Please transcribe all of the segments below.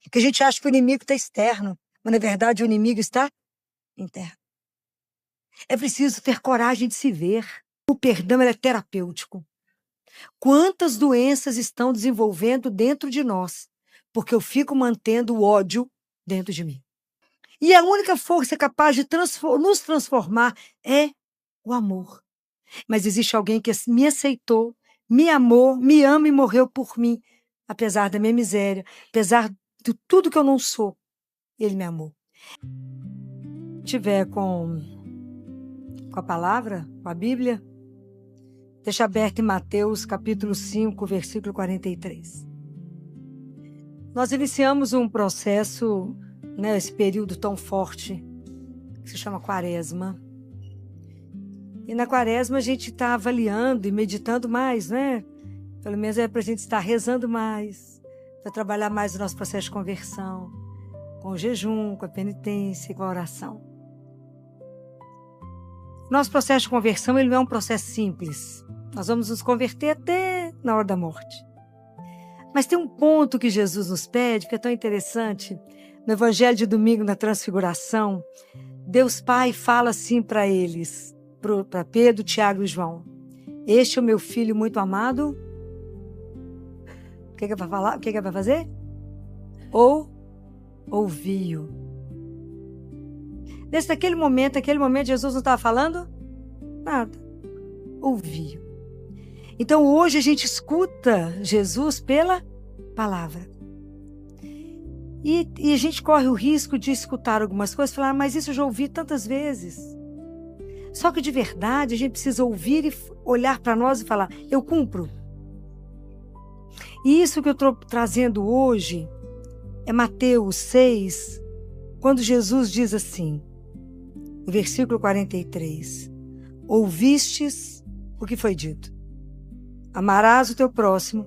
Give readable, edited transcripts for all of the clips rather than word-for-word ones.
Porque a gente acha que o inimigo está externo, mas na verdade o inimigo está interno. É preciso ter coragem de se ver. O perdão é terapêutico. Quantas doenças estão desenvolvendo dentro de nós, porque eu fico mantendo o ódio dentro de mim. E a única força capaz de nos transformar é o amor. Mas existe alguém que me aceitou, me amou, me ama e morreu por mim, apesar da minha miséria, apesar de tudo que eu não sou, ele me amou. Se tiver com a palavra, com a Bíblia, deixa aberto em Mateus capítulo 5, versículo 43. Nós iniciamos um processo, né, esse período tão forte, que se chama Quaresma. E na Quaresma a gente está avaliando e meditando mais, né? Pelo menos é para a gente estar rezando mais, para trabalhar mais o nosso processo de conversão, com o jejum, com a penitência e com a oração. Nosso processo de conversão ele não é um processo simples. Nós vamos nos converter até na hora da morte. Mas tem um ponto que Jesus nos pede, que é tão interessante. No Evangelho de domingo, na Transfiguração, Deus Pai fala assim para eles, para Pedro, Tiago e João. Este é o meu filho muito amado. O que é para falar? O que é para fazer? Ouviu. Naquele momento, Jesus não estava falando nada. Ouviu. Então, hoje a gente escuta Jesus pela palavra. E a gente corre o risco de escutar algumas coisas e falar, mas isso eu já ouvi tantas vezes. Só que de verdade a gente precisa ouvir e olhar para nós e falar, eu cumpro. E isso que eu estou trazendo hoje é Mateus 6, quando Jesus diz assim, no versículo 43, ouvistes o que foi dito. Amarás o teu próximo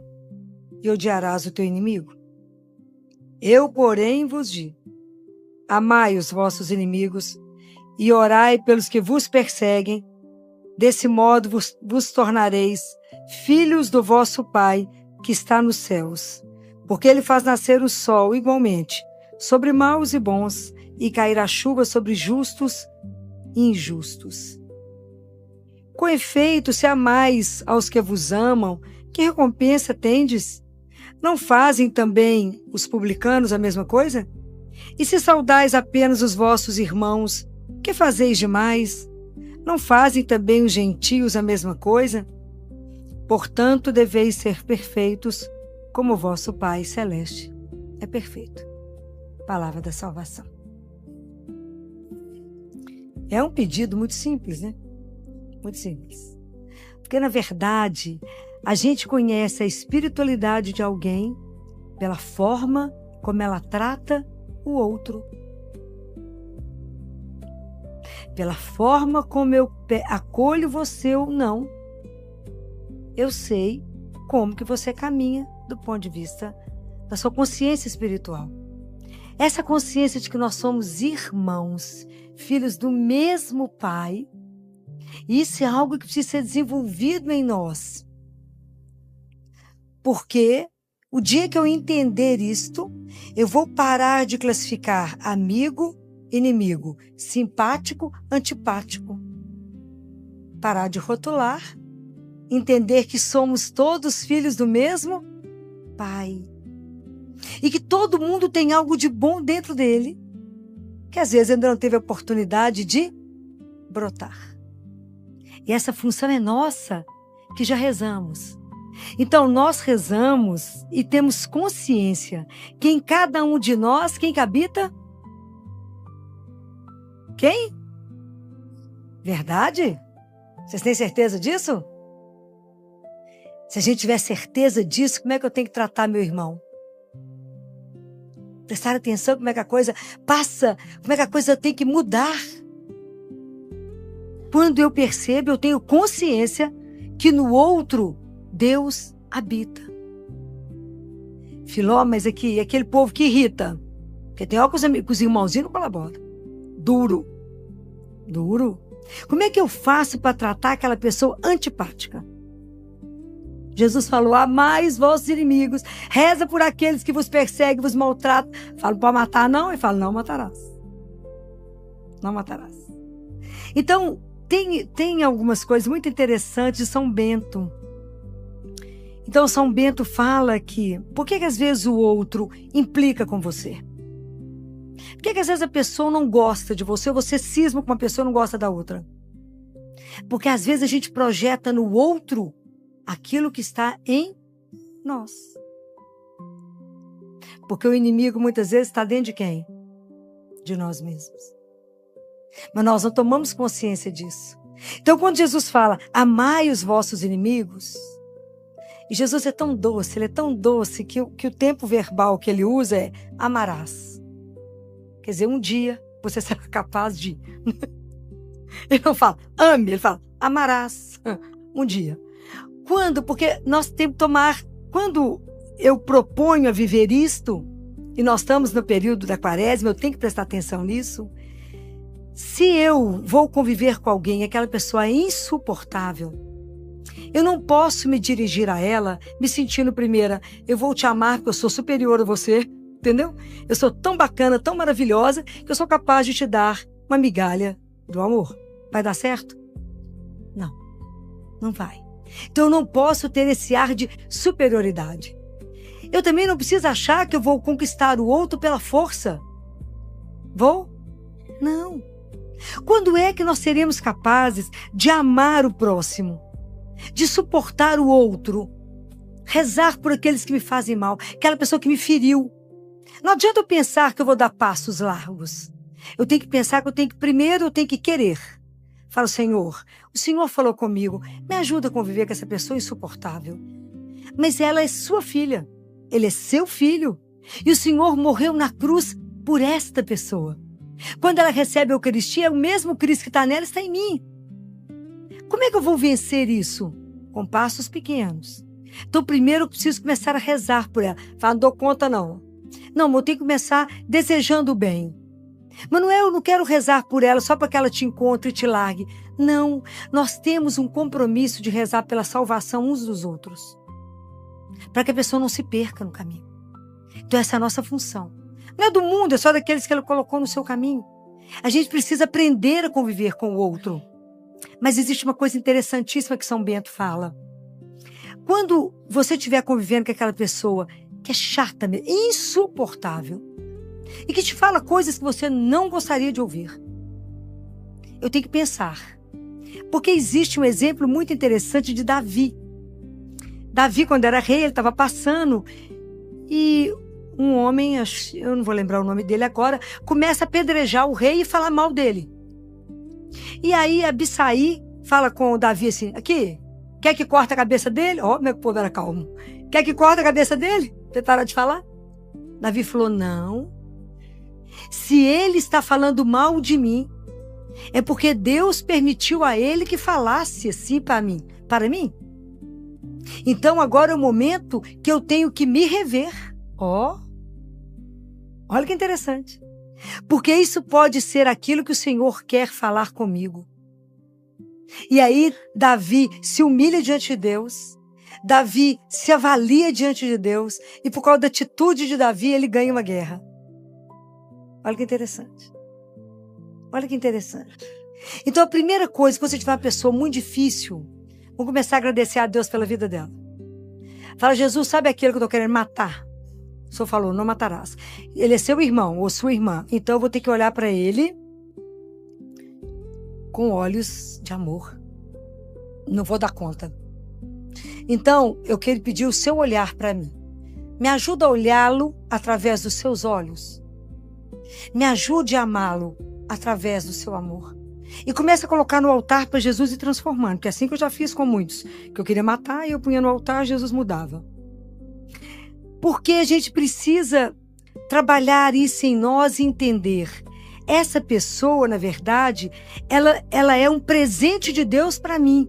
e odiarás o teu inimigo. Eu, porém, vos digo, amai os vossos inimigos e orai pelos que vos perseguem. Desse modo vos tornareis filhos do vosso Pai que está nos céus. Porque ele faz nascer o sol igualmente sobre maus e bons e cair a chuva sobre justos e injustos. Com efeito, se amais aos que vos amam, que recompensa tendes? Não fazem também os publicanos a mesma coisa? E se saudais apenas os vossos irmãos, que fazeis demais? Não fazem também os gentios a mesma coisa? Portanto, deveis ser perfeitos, como o vosso Pai Celeste é perfeito. Palavra da salvação. É um pedido muito simples, né? Muito simples. Porque, na verdade, a gente conhece a espiritualidade de alguém pela forma como ela trata o outro. Pela forma como eu acolho você ou não, eu sei como que você caminha do ponto de vista da sua consciência espiritual. Essa consciência de que nós somos irmãos, filhos do mesmo Pai, isso é algo que precisa ser desenvolvido em nós. Porque o dia que eu entender isto, eu vou parar de classificar amigo, inimigo, simpático, antipático. Parar de rotular, entender que somos todos filhos do mesmo Pai. E que todo mundo tem algo de bom dentro dele, que às vezes ainda não teve a oportunidade de brotar. E essa função é nossa, que já rezamos. Então, nós rezamos e temos consciência que em cada um de nós, quem que habita? Quem? Verdade? Vocês têm certeza disso? Se a gente tiver certeza disso, como é que eu tenho que tratar meu irmão? Prestar atenção como é que a coisa passa, como é que a coisa tem que mudar. Quando eu percebo, eu tenho consciência que no outro Deus habita. Filó, mas aqui, é aquele povo que irrita. Porque tem hora que os irmãozinhos não colaboram. Duro. Como é que eu faço para tratar aquela pessoa antipática? Jesus falou, amai os vossos inimigos, reza por aqueles que vos perseguem, vos maltratam. Falo, pode matar não? Ele fala, não matarás. Não matarás. Então, tem algumas coisas muito interessantes de São Bento. Então, São Bento fala que, por que às vezes o outro implica com você? Por que às vezes a pessoa não gosta de você, ou você cisma com uma pessoa e não gosta da outra? Porque às vezes a gente projeta no outro aquilo que está em nós. Porque o inimigo muitas vezes está dentro de quem? De nós mesmos. Mas nós não tomamos consciência disso. Então quando Jesus fala, amai os vossos inimigos, e Jesus é tão doce, ele é tão doce que o tempo verbal que ele usa é amarás. Quer dizer, um dia você será capaz de... Ele não fala ame, ele fala amarás um dia. Quando? Porque nós temos que tomar... Quando eu proponho a viver isto, e nós estamos no período da quaresma, eu tenho que prestar atenção nisso. Se eu vou conviver com alguém, aquela pessoa é insuportável, eu não posso me dirigir a ela me sentindo primeira, eu vou te amar porque eu sou superior a você, entendeu? Eu sou tão bacana, tão maravilhosa, que eu sou capaz de te dar uma migalha do amor. Vai dar certo? Não, não vai. Então eu não posso ter esse ar de superioridade. Eu também não preciso achar que eu vou conquistar o outro pela força. Vou? Não. Quando é que nós seremos capazes de amar o próximo? De suportar o outro, rezar por aqueles que me fazem mal, aquela pessoa que me feriu. Não adianta eu pensar que eu vou dar passos largos. Eu tenho que pensar que primeiro eu tenho que querer. Falo, Senhor, o Senhor falou comigo, me ajuda a conviver com essa pessoa insuportável. Mas ela é sua filha, ele é seu filho. E o Senhor morreu na cruz por esta pessoa. Quando ela recebe a Eucaristia, é o mesmo Cristo que está nela, está em mim. Como é que eu vou vencer isso? Com passos pequenos. Então, primeiro eu preciso começar a rezar por ela. Fala, não dou conta não. Não, eu tenho que começar desejando o bem. Mas não é, eu não quero rezar por ela só para que ela te encontre e te largue. Não, nós temos um compromisso de rezar pela salvação uns dos outros. Para que a pessoa não se perca no caminho. Então, essa é a nossa função. Não é do mundo, é só daqueles que ele colocou no seu caminho. A gente precisa aprender a conviver com o outro. Mas existe uma coisa interessantíssima que São Bento fala. Quando você estiver convivendo com aquela pessoa que é chata, insuportável, e que te fala coisas que você não gostaria de ouvir, eu tenho que pensar. Porque existe um exemplo muito interessante de Davi. Davi, quando era rei, ele estava passando e um homem, eu não vou lembrar o nome dele agora, começa a apedrejar o rei e falar mal dele. E aí Abissai fala com o Davi assim, aqui, quer que corte a cabeça dele? Ó, meu povo era calmo. Quer que corte a cabeça dele? Você para de falar? Davi falou, não. Se ele está falando mal de mim, é porque Deus permitiu a ele que falasse assim para mim. Então agora é o momento que eu tenho que me rever. Ó, olha que interessante. Porque isso pode ser aquilo que o Senhor quer falar comigo. E aí Davi se humilha diante de Deus. Davi se avalia diante de Deus. E por causa da atitude de Davi, ele ganha uma guerra. Olha que interessante. Olha que interessante. Então a primeira coisa, quando você tiver uma pessoa muito difícil, vamos começar a agradecer a Deus pela vida dela. Fala, Jesus, sabe aquilo que eu estou querendo matar? O Senhor falou, não matarás. Ele é seu irmão ou sua irmã. Então eu vou ter que olhar para ele com olhos de amor. Não vou dar conta. Então eu quero pedir o seu olhar para mim. Me ajuda a olhá-lo através dos seus olhos. Me ajude a amá-lo através do seu amor. E começa a colocar no altar para Jesus ir transformando. Porque é assim que eu já fiz com muitos. Que eu queria matar e eu punha no altar, Jesus mudava. Porque a gente precisa trabalhar isso em nós e entender. Essa pessoa, na verdade, ela é um presente de Deus para mim.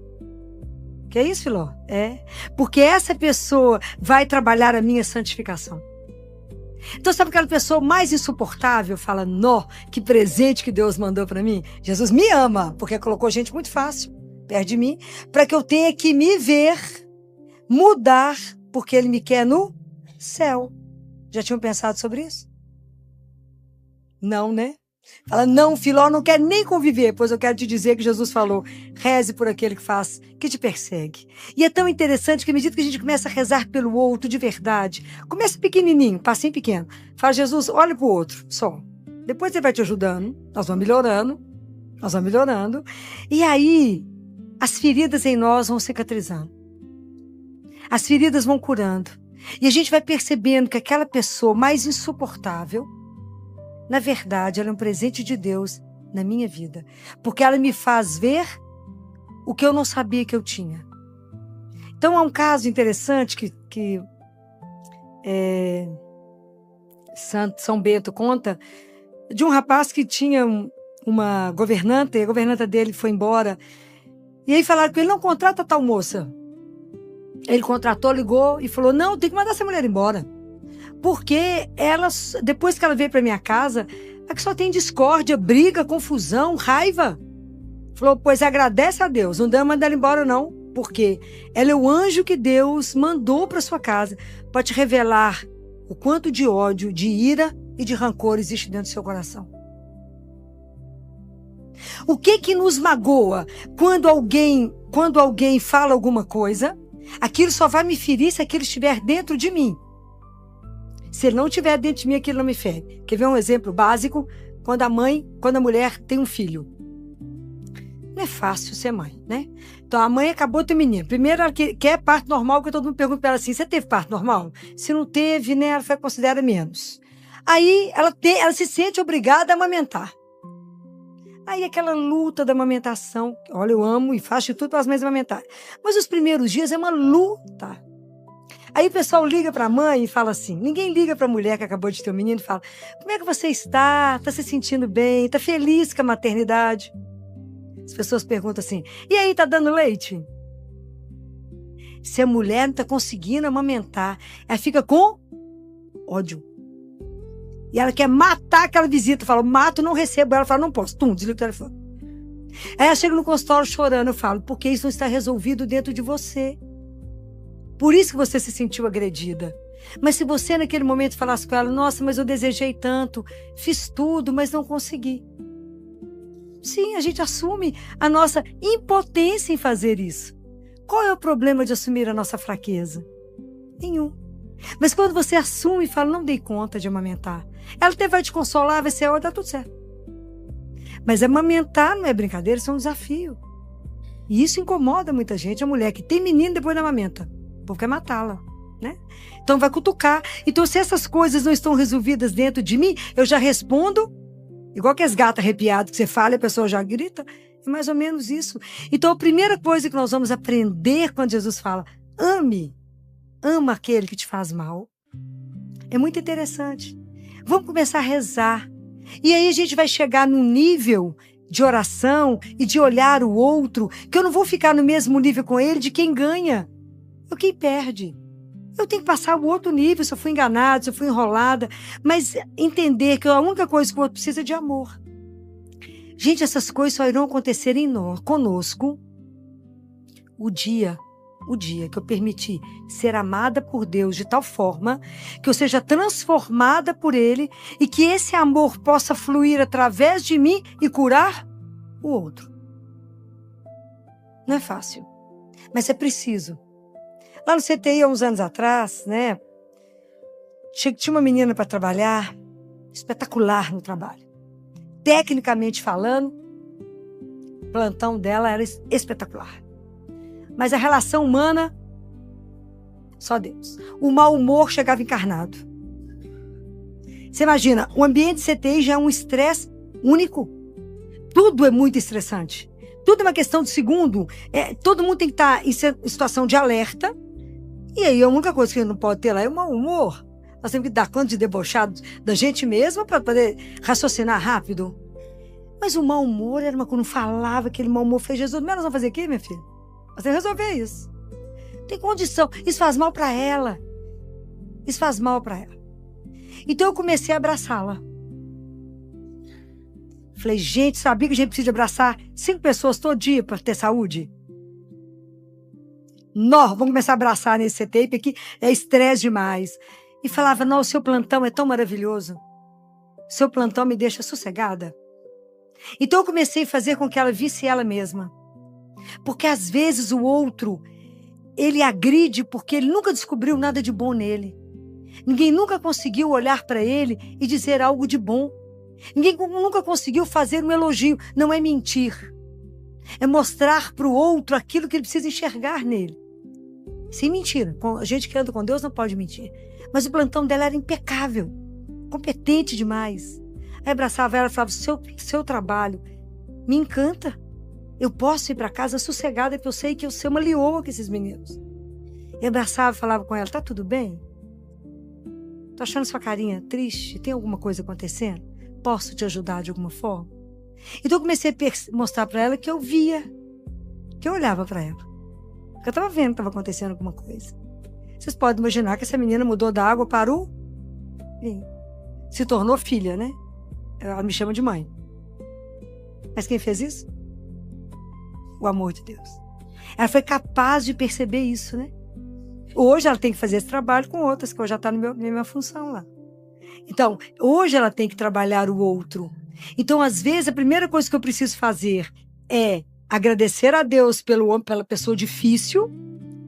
Que é isso, Filó? É. Porque essa pessoa vai trabalhar a minha santificação. Então, sabe aquela pessoa mais insuportável? Fala, nó, que presente que Deus mandou para mim. Jesus me ama, porque colocou gente muito fácil perto de mim, para que eu tenha que me ver mudar porque Ele me quer no céu. Já tinham pensado sobre isso? Não, né? Fala, não, Filó, não quer nem conviver, pois eu quero te dizer que Jesus falou, reze por aquele que te persegue. E é tão interessante que à medida que a gente começa a rezar pelo outro de verdade, começa pequenininho, passinho pequeno. Fala, Jesus, olha pro outro, só. Depois ele vai te ajudando, nós vamos melhorando. E aí, as feridas em nós vão cicatrizando. As feridas vão curando. E a gente vai percebendo que aquela pessoa mais insuportável, na verdade, ela é um presente de Deus na minha vida. Porque ela me faz ver o que eu não sabia que eu tinha. Então, há um caso interessante que São Bento conta de um rapaz que tinha uma governanta, e a governanta dele foi embora. E aí falaram com ele, não contrata tal moça. Ele contratou, ligou e falou, não, tem que mandar essa mulher embora. Porque ela, depois que ela veio para minha casa, é que só tem discórdia, briga, confusão, raiva. Falou, pois agradece a Deus, não dá mandar ela embora não, porque ela é o anjo que Deus mandou para sua casa para te revelar o quanto de ódio, de ira e de rancor existe dentro do seu coração. O que nos magoa quando alguém fala alguma coisa? Aquilo só vai me ferir se aquilo estiver dentro de mim. Se ele não estiver dentro de mim, aquilo não me fere. Quer ver um exemplo básico? Quando a mulher tem um filho. Não é fácil ser mãe, né? Então, a mãe acabou de ter menino. Primeiro, ela quer parto normal, porque todo mundo pergunta para ela assim, você teve parto normal? Se não teve, né, ela considera menos. Aí, ela se sente obrigada a amamentar. Aí, aquela luta da amamentação. Olha, eu amo e faço de tudo para as mães amamentarem. Mas os primeiros dias é uma luta. Aí o pessoal liga para a mãe e fala assim, ninguém liga para a mulher que acabou de ter um menino e fala, como é que você está? Está se sentindo bem? Está feliz com a maternidade? As pessoas perguntam assim, e aí, tá dando leite? Se a mulher não está conseguindo amamentar, ela fica com ódio. E ela quer matar aquela visita, fala, mato, não recebo. Ela fala, não posso, desliga o telefone. Aí ela chega no consultório chorando, eu falo, porque isso não está resolvido dentro de você. Por isso que você se sentiu agredida. Mas se você naquele momento falasse com ela, nossa, mas eu desejei tanto, fiz tudo, mas não consegui. Sim, a gente assume a nossa impotência em fazer isso. Qual é o problema de assumir a nossa fraqueza? Nenhum. Mas quando você assume e fala, não dei conta de amamentar, ela até vai te consolar, vai ser, ó, dá tudo certo. Mas amamentar não é brincadeira, isso é um desafio. E isso incomoda muita gente, a mulher que tem menino depois não amamenta. O povo quer matá-la, né? Então vai cutucar. Então se essas coisas não estão resolvidas dentro de mim, eu já respondo, igual que as gatas arrepiadas que você fala e a pessoa já grita. É mais ou menos isso. Então a primeira coisa que nós vamos aprender quando Jesus fala, ama aquele que te faz mal. É muito interessante. Vamos começar a rezar. E aí a gente vai chegar num nível de oração e de olhar o outro, que eu não vou ficar no mesmo nível com ele de quem ganha. Eu quem perde. Eu tenho que passar o outro nível, se eu fui enganada, se eu fui enrolada, mas entender que a única coisa que o outro precisa é de amor. Gente, essas coisas só irão acontecer conosco o dia que eu permiti ser amada por Deus de tal forma que eu seja transformada por Ele e que esse amor possa fluir através de mim e curar o outro. Não é fácil, mas é preciso. Lá no CTI, há uns anos atrás, né, tinha uma menina para trabalhar, espetacular no trabalho. Tecnicamente falando, o plantão dela era espetacular. Mas a relação humana, só Deus. O mau humor chegava encarnado. Você imagina, o ambiente de CTI já é um estresse único. Tudo é muito estressante. Tudo é uma questão de segundo. Todo mundo tem que estar em situação de alerta. E aí a única coisa que não pode ter lá é o mau humor. Nós temos que dar conta de debochado da gente mesma para poder raciocinar rápido. Mas o mau humor era uma coisa, não falava aquele mau humor. Fez Jesus, mas nós vamos fazer o quê, minha filha? Nós temos que resolver isso. Tem condição. Isso faz mal para ela. Isso faz mal para ela. Então eu comecei a abraçá-la. Falei, gente, sabia que a gente precisa abraçar 5 pessoas todo dia para ter saúde? Nó, vamos começar a abraçar nesse tape aqui, é estresse demais. E falava, não, o seu plantão é tão maravilhoso. O seu plantão me deixa sossegada. Então eu comecei a fazer com que ela visse ela mesma. Porque às vezes o outro, ele agride porque ele nunca descobriu nada de bom nele. Ninguém nunca conseguiu olhar para ele e dizer algo de bom. Ninguém nunca conseguiu fazer um elogio. Não é mentir. É mostrar para o outro aquilo que ele precisa enxergar nele. Sem mentira. A gente que anda com Deus não pode mentir. Mas o plantão dela era impecável. Competente demais. Aí abraçava ela e falava, seu trabalho me encanta. Eu posso ir para casa sossegada porque eu sei que eu sou uma leoa com esses meninos. E abraçava e falava com ela, tá tudo bem? Tô achando sua carinha triste? Tem alguma coisa acontecendo? Posso te ajudar de alguma forma? Então eu comecei a mostrar para ela que eu via, que eu olhava para ela. Porque eu estava vendo que estava acontecendo alguma coisa. Vocês podem imaginar que essa menina mudou da água para o vinho. Se tornou filha, né? Ela me chama de mãe. Mas quem fez isso? O amor de Deus. Ela foi capaz de perceber isso, né? Hoje ela tem que fazer esse trabalho com outras, que hoje já está na minha função lá. Então, hoje ela tem que trabalhar o outro. Então, às vezes, a primeira coisa que eu preciso fazer é agradecer a Deus pela pessoa difícil,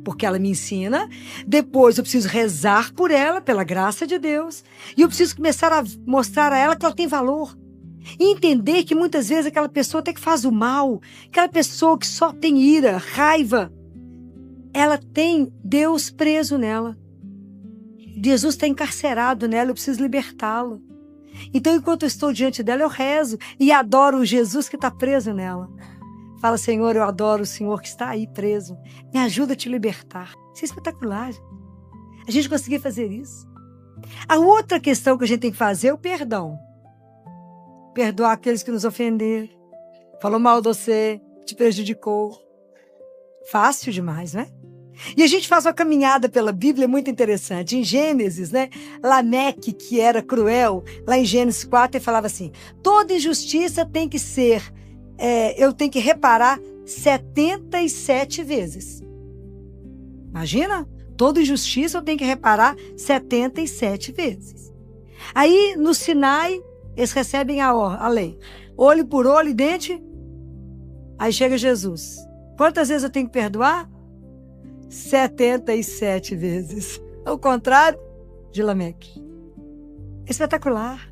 porque ela me ensina. Depois, eu preciso rezar por ela, pela graça de Deus. E eu preciso começar a mostrar a ela que ela tem valor. E entender que muitas vezes aquela pessoa até que faz o mal, aquela pessoa que só tem ira, raiva, ela tem Deus preso nela. Jesus está encarcerado nela, eu preciso libertá-lo. Então, enquanto eu estou diante dela, eu rezo e adoro o Jesus que está preso nela. Fala, Senhor, eu adoro o Senhor que está aí preso. Me ajuda a te libertar. Isso é espetacular. A gente conseguir fazer isso. A outra questão que a gente tem que fazer é o perdão. Perdoar aqueles que nos ofenderam, falou mal de você, te prejudicou. Fácil demais, né? E a gente faz uma caminhada pela Bíblia muito interessante. Em Gênesis, né? Lameque, que era cruel, lá em Gênesis 4, ele falava assim, toda injustiça tem que ser, eu tenho que reparar 77 vezes. Imagina? Toda injustiça eu tenho que reparar 77 vezes. Aí, no Sinai, eles recebem a lei. Olho por olho, dente. Aí chega Jesus. Quantas vezes eu tenho que perdoar? 77 vezes. Ao contrário de Lameque. Espetacular.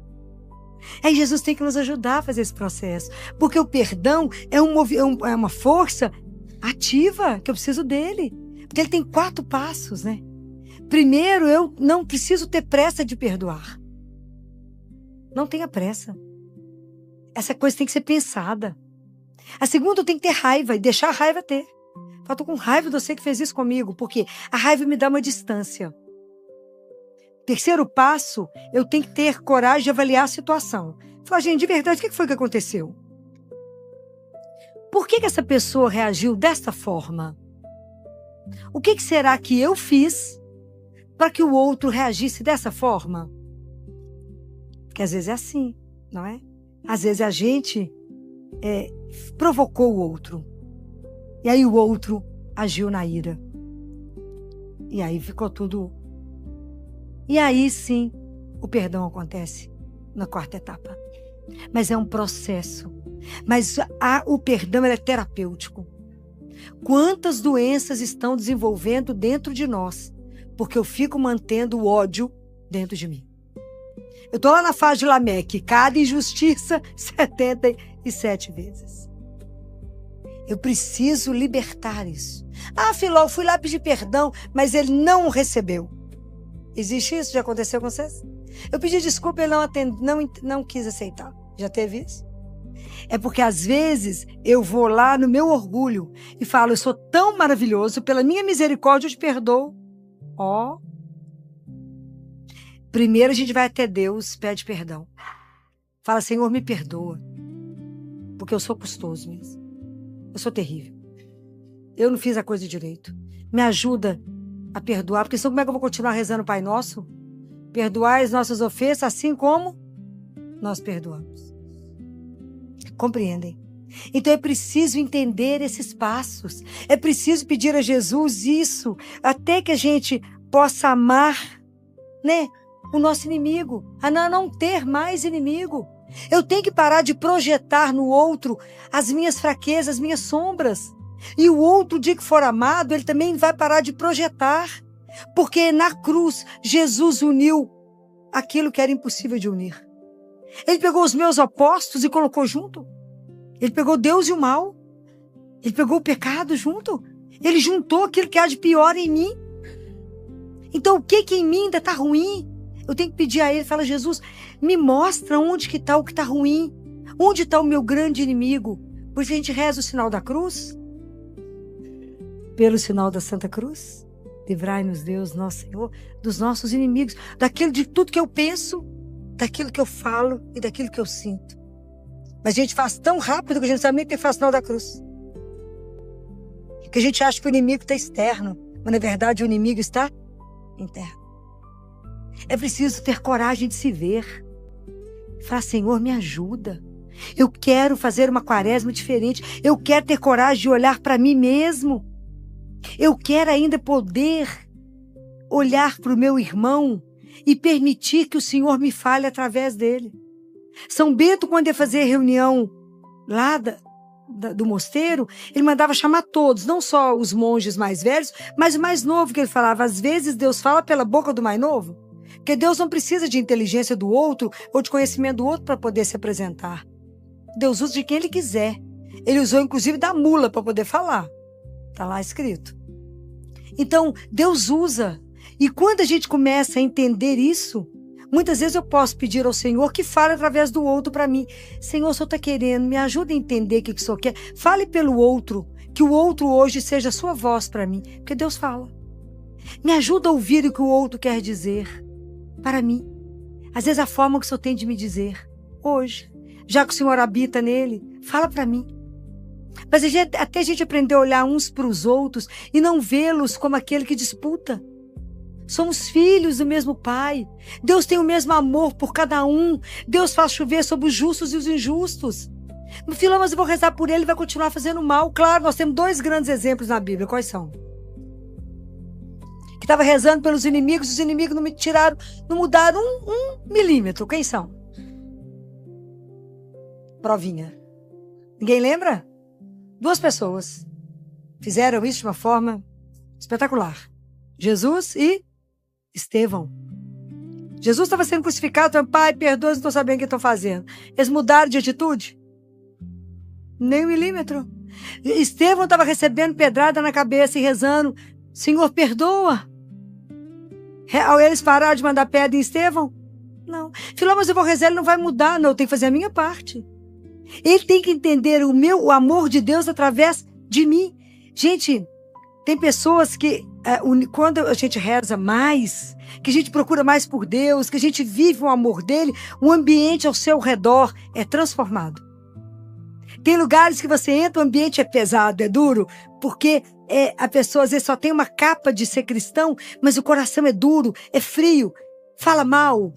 Aí Jesus tem que nos ajudar a fazer esse processo. Porque o perdão é uma força ativa que eu preciso dele. Porque ele tem 4 passos, né? Primeiro, eu não preciso ter pressa de perdoar. Não tenha pressa. Essa coisa tem que ser pensada. A segunda, eu tenho que ter raiva e deixar a raiva ter. Eu tô com raiva de você que fez isso comigo, porque a raiva me dá uma distância. Terceiro passo, eu tenho que ter coragem de avaliar a situação. Falar, gente, de verdade, o que foi que aconteceu? Por que essa pessoa reagiu desta forma? O que será que eu fiz para que o outro reagisse dessa forma? Porque às vezes é assim, não é? Às vezes a gente provocou o outro. E aí o outro agiu na ira. E aí ficou tudo... E aí sim, o perdão acontece na 4ª etapa. Mas é um processo. Mas o perdão é terapêutico. Quantas doenças estão desenvolvendo dentro de nós? Porque eu fico mantendo o ódio dentro de mim. Eu estou lá na fase de Lameque, cada injustiça 77 vezes. Eu preciso libertar isso. Ah, Filó, eu fui lá pedir perdão, mas ele não recebeu. Existe isso? Já aconteceu com vocês? Eu pedi desculpa e ele não quis aceitar. Já teve isso? É porque às vezes eu vou lá no meu orgulho e falo, eu sou tão maravilhoso, pela minha misericórdia eu te perdoo. Primeiro a gente vai até Deus, pede perdão. Fala, Senhor, me perdoa. Porque eu sou custoso mesmo. Eu sou terrível. Eu não fiz a coisa direito. Me ajuda a perdoar, porque senão como é que eu vou continuar rezando o Pai Nosso? Perdoai as nossas ofensas assim como nós perdoamos. Compreendem? Então é preciso entender esses passos. É preciso pedir a Jesus isso, até que a gente possa amar, né, o nosso inimigo, a não ter mais inimigo. Eu tenho que parar de projetar no outro as minhas fraquezas, as minhas sombras. E o outro, o dia que for amado, ele também vai parar de projetar. Porque na cruz, Jesus uniu aquilo que era impossível de unir. Ele pegou os meus opostos e colocou junto. Ele pegou Deus e o mal. Ele pegou o pecado junto. Ele juntou aquilo que há de pior em mim. Então o que em mim ainda está ruim? Eu tenho que pedir a ele, fala, Jesus, me mostra onde que está o que está ruim. Onde está o meu grande inimigo? Por isso a gente reza o sinal da cruz. Pelo sinal da Santa Cruz. Livrai-nos, Deus, nosso Senhor, dos nossos inimigos. Daquilo de tudo que eu penso, daquilo que eu falo e daquilo que eu sinto. Mas a gente faz tão rápido que a gente sabe nem que faz o sinal da cruz. Que a gente acha que o inimigo está externo. Mas na verdade o inimigo está interno. É preciso ter coragem de se ver. Falar, Senhor, me ajuda. Eu quero fazer uma quaresma diferente. Eu quero ter coragem de olhar para mim mesmo. Eu quero ainda poder olhar para o meu irmão e permitir que o Senhor me fale através dele. São Bento, quando ia fazer reunião lá do mosteiro, ele mandava chamar todos, não só os monges mais velhos, mas o mais novo, que ele falava, às vezes Deus fala pela boca do mais novo. Porque Deus não precisa de inteligência do outro ou de conhecimento do outro para poder se apresentar. Deus usa de quem Ele quiser. Ele usou inclusive da mula para poder falar. Está lá escrito. Então, Deus usa. E quando a gente começa a entender isso, muitas vezes eu posso pedir ao Senhor que fale através do outro para mim. Senhor, o Senhor está querendo, me ajuda a entender o que o Senhor quer. Fale pelo outro, que o outro hoje seja a sua voz para mim. Porque Deus fala. Me ajuda a ouvir o que o outro quer dizer para mim. Às vezes a forma que o Senhor tem de me dizer hoje, já que o Senhor habita nele, fala para mim. Mas até a gente aprender a olhar uns para os outros e não vê-los como aquele que disputa. Somos filhos do mesmo Pai. Deus tem o mesmo amor por cada um. Deus faz chover sobre os justos e os injustos. Meu filho, mas eu vou rezar por ele e vai continuar fazendo mal. Claro, nós temos 2 grandes exemplos na Bíblia. Quais são? Que estava rezando pelos inimigos, os inimigos não me tiraram, não mudaram um milímetro. Quem são? Provinha. Ninguém lembra? 2 pessoas fizeram isso de uma forma espetacular. Jesus e Estevão. Jesus estava sendo crucificado, falando, Pai, perdoa, não estou sabendo o que estou fazendo. Eles mudaram de atitude? Nem 1 milímetro. Estevão estava recebendo pedrada na cabeça e rezando, Senhor, perdoa. Ao eles pararam de mandar pedra em Estevão? Não. Filho, mas eu vou rezar, ele não vai mudar. Não, eu tenho que fazer a minha parte. Ele tem que entender o amor de Deus através de mim. Gente, tem pessoas que, quando a gente reza mais, que a gente procura mais por Deus, que a gente vive o amor dele, o ambiente ao seu redor é transformado. Tem lugares que você entra, o ambiente é pesado, é duro, porque a pessoa às vezes só tem uma capa de ser cristão, mas o coração é duro, é frio, fala mal,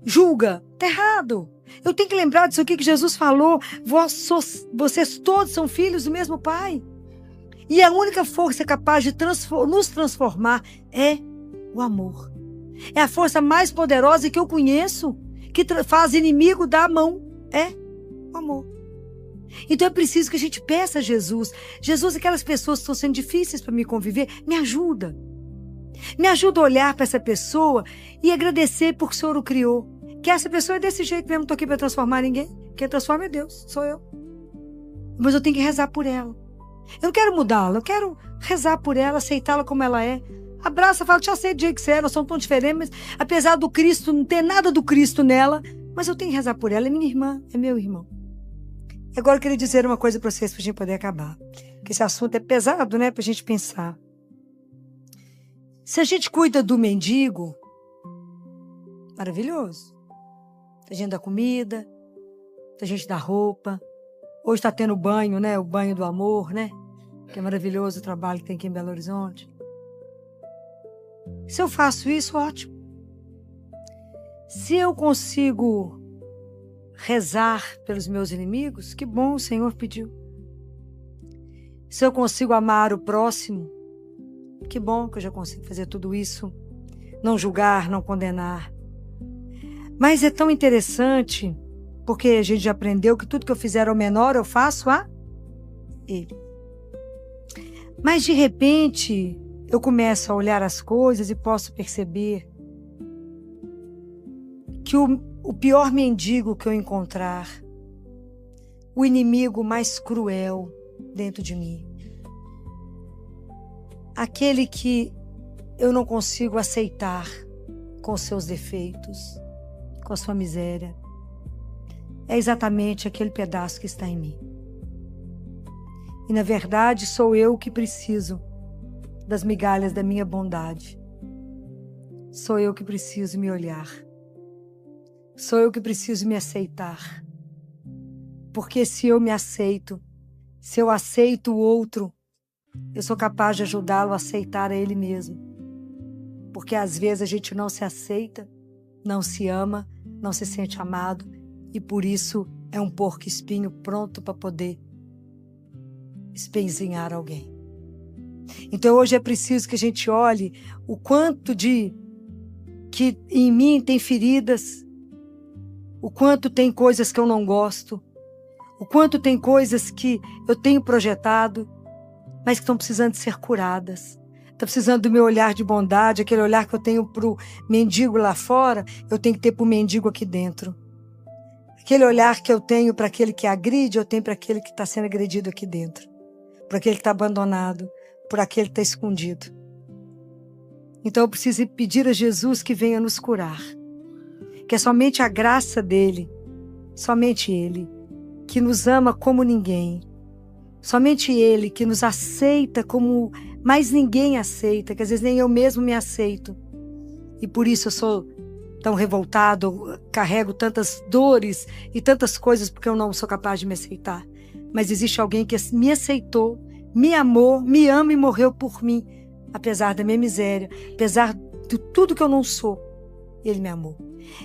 julga, tá errado. Eu tenho que lembrar disso aqui que Jesus falou, vocês todos são filhos do mesmo Pai. E a única força capaz de nos transformar é o amor. É a força mais poderosa que eu conheço, que faz inimigo dar a mão, é o amor. Então é preciso que a gente peça a Jesus. Jesus, aquelas pessoas que estão sendo difíceis para me conviver, me ajuda. Me ajuda a olhar para essa pessoa e agradecer porque o Senhor o criou. Que essa pessoa é desse jeito mesmo, não estou aqui para transformar ninguém. Quem transforma é Deus, sou eu. Mas eu tenho que rezar por ela. Eu não quero mudá-la, eu quero rezar por ela, aceitá-la como ela é. Abraça, fala, te aceito do jeito que você é, nós somos tão diferentes, mas apesar do Cristo, não ter nada do Cristo nela, mas eu tenho que rezar por ela, é minha irmã, é meu irmão. Agora eu queria dizer uma coisa para vocês, para a gente poder acabar. Porque esse assunto é pesado, né, para a gente pensar. Se a gente cuida do mendigo, maravilhoso. A gente dá comida, a gente dá roupa. Hoje está tendo banho, né? O banho do amor, né? Que é maravilhoso o trabalho que tem aqui em Belo Horizonte. Se eu faço isso, ótimo. Se eu consigo rezar pelos meus inimigos, que bom, o Senhor pediu. se eu consigo amar o próximo, que bom que eu já consigo fazer tudo isso. Não julgar, não condenar. Mas é tão interessante, porque a gente já aprendeu que tudo que eu fizer ao menor, eu faço a ele. Mas de repente, eu começo a olhar as coisas e posso perceber que o pior mendigo que eu encontrar, o inimigo mais cruel dentro de mim, aquele que eu não consigo aceitar com seus defeitos, com a sua miséria, é exatamente aquele pedaço que está em mim. E na verdade sou eu que preciso das migalhas da minha bondade. Sou eu que preciso me olhar. Sou eu que preciso me aceitar. Porque se eu me aceito, se eu aceito o outro, eu sou capaz de ajudá-lo a aceitar a ele mesmo. Porque às vezes a gente não se aceita, não se ama, não se sente amado e por isso é um porco-espinho pronto para poder espezinhar alguém. Então hoje é preciso que a gente olhe o quanto que em mim tem feridas, o quanto tem coisas que eu não gosto, o quanto tem coisas que eu tenho projetado, mas que estão precisando de ser curadas. Está precisando do meu olhar de bondade, aquele olhar que eu tenho para o mendigo lá fora, eu tenho que ter para o mendigo aqui dentro. Aquele olhar que eu tenho para aquele que agride, eu tenho para aquele que está sendo agredido aqui dentro. Para aquele que está abandonado, por aquele que está escondido. Então eu preciso pedir a Jesus que venha nos curar. Que é somente a graça dele, somente ele, que nos ama como ninguém. Somente ele que nos aceita como mais ninguém aceita, que às vezes nem eu mesmo me aceito. E por isso eu sou tão revoltado, carrego tantas dores e tantas coisas porque eu não sou capaz de me aceitar. Mas existe alguém que me aceitou, me amou, me ama e morreu por mim, apesar da minha miséria, apesar de tudo que eu não sou, ele me amou.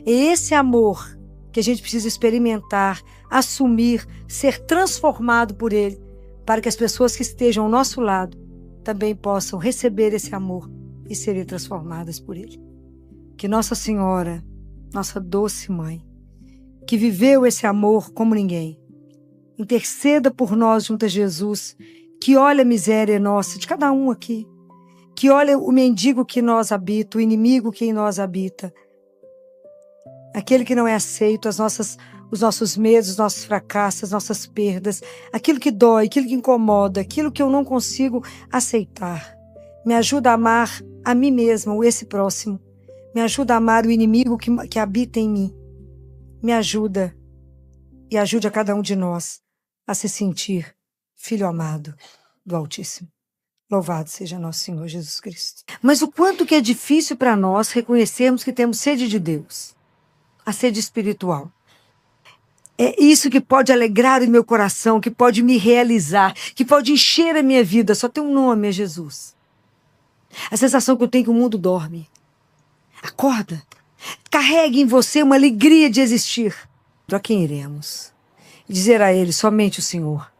É esse amor que a gente precisa experimentar, assumir, ser transformado por ele, para que as pessoas que estejam ao nosso lado também possam receber esse amor e serem transformadas por ele. Que Nossa Senhora, nossa doce mãe, que viveu esse amor como ninguém, interceda por nós junto a Jesus, que olha a miséria nossa, de cada um aqui, que olha o mendigo que em nós habita, o inimigo que em nós habita, aquele que não é aceito, os nossos medos, os nossos fracassos, as nossas perdas, aquilo que dói, aquilo que incomoda, aquilo que eu não consigo aceitar. Me ajuda a amar a mim mesma, esse próximo. Me ajuda a amar o inimigo que habita em mim. Me ajuda e ajude a cada um de nós a se sentir filho amado do Altíssimo. Louvado seja nosso Senhor Jesus Cristo. Mas o quanto que é difícil para nós reconhecermos que temos sede de Deus, a sede espiritual. É isso que pode alegrar o meu coração, que pode me realizar, que pode encher a minha vida. Só tem um nome, é Jesus. A sensação que eu tenho é que o mundo dorme. Acorda. Carregue em você uma alegria de existir. A quem iremos? Dizer a ele, somente o Senhor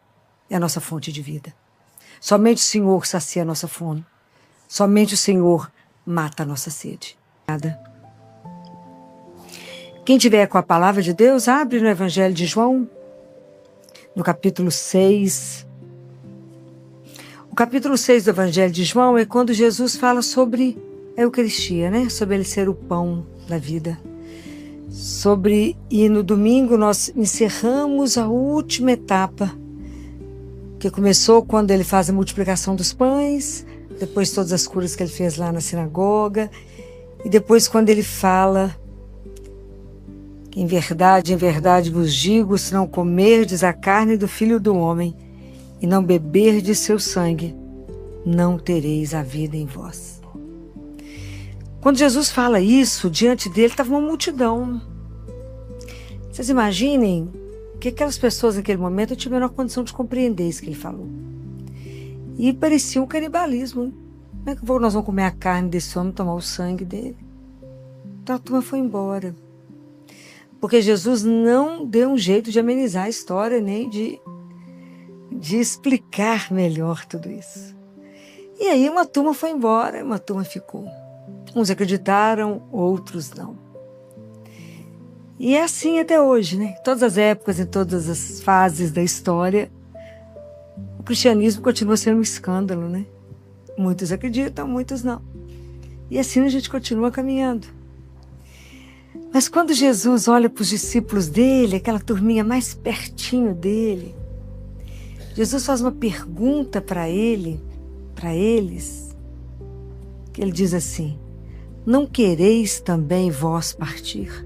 é a nossa fonte de vida. Somente o Senhor sacia a nossa fome. Somente o Senhor mata a nossa sede. Nada. Quem tiver com a palavra de Deus, abre no Evangelho de João, no capítulo 6. O capítulo 6 do Evangelho de João é quando Jesus fala sobre a Eucaristia, né? Sobre ele ser o pão da vida. E no domingo nós encerramos a última etapa, que começou quando ele faz a multiplicação dos pães, depois todas as curas que ele fez lá na sinagoga, e depois quando ele fala: em verdade vos digo, se não comerdes a carne do Filho do Homem e não beberdes seu sangue, não tereis a vida em vós. Quando Jesus fala isso, diante dele estava uma multidão. Vocês imaginem que aquelas pessoas naquele momento não tiveram a condição de compreender isso que ele falou. E parecia um canibalismo. Como é que nós vamos comer a carne desse homem, tomar o sangue dele? Então a turma foi embora. Porque Jesus não deu um jeito de amenizar a história, nem de de explicar melhor tudo isso. E aí uma turma foi embora, uma turma ficou. Uns acreditaram, outros não. E é assim até hoje, né? Em todas as épocas, em todas as fases da história, o cristianismo continua sendo um escândalo, né? Muitos acreditam, muitos não. E assim a gente continua caminhando. Mas quando Jesus olha para os discípulos dele, aquela turminha mais pertinho dele, Jesus faz uma pergunta para eles, que ele diz assim: não quereis também vós partir?